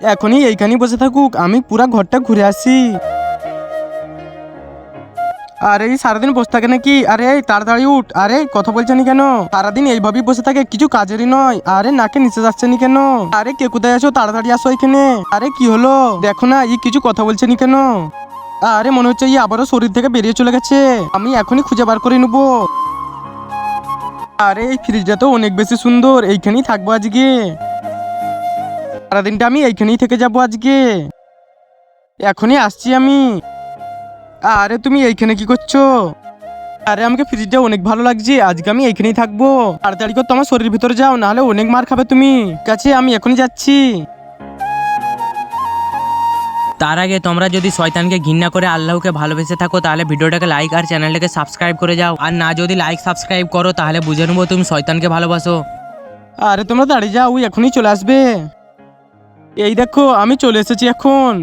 এখনই এইখানেই বসে থাকুক, আমি পুরা ঘরটা ঘুরে আসি। আরে এই সারাদিন বসে থাকে নাকি? আরে এই তাড়াতাড়ি উঠ। আরে কথা বলছে নি কেন? সারাদিন এইভাবেই বসে থাকে, কিছু কাজেরই নয়। আরে নাকে নিচে যাচ্ছে নি কেন? আরে কে কোথায় আছো? তাড়াতাড়ি আসো এখানে। আরে কি হলো? দেখো না ই কিছু কথা বলছে নি কেন? আরে মনে হচ্ছে ই আবারও শরীর থেকে বেরিয়ে চলে গেছে। আমি এখনই খুঁজে বার করে নেবো। আরে এই ফ্রিজটা তো অনেক বেশি সুন্দর, এইখানেই থাকবো আজকে। সারাদিনটা আমি এইখানেই থেকে যাবো আজকে। এখনই আসছি আমি। আরে তুমি এইখানে কি করছো? আরে আমাকে ফ্রিজটা অনেক ভালো লাগছে, আজকে আমি এইখানেই থাকবো। তাড়াতাড়ি করে তোমার শরীর ভিতরে যাও, নাহলে অনেক মার খাবে তুমি। কাছে আমি এখনই যাচ্ছি। তার আগে তোমরা যদি শয়তানকে ঘৃণা করে আল্লাহকে ভালোবেসে থাকো তাহলে ভিডিওটাকে লাইক আর চ্যানেলটাকে সাবস্ক্রাইব করে যাও। আর না যদি লাইক সাবস্ক্রাইব করো তাহলে বুঝে নেবো তুমি শয়তানকে ভালোবাসো। আরে তোমরা দাঁড়িয়ে যাও, ওই এখনই চলে আসবে। এই দেখো আমি চলে এসেছি এখন।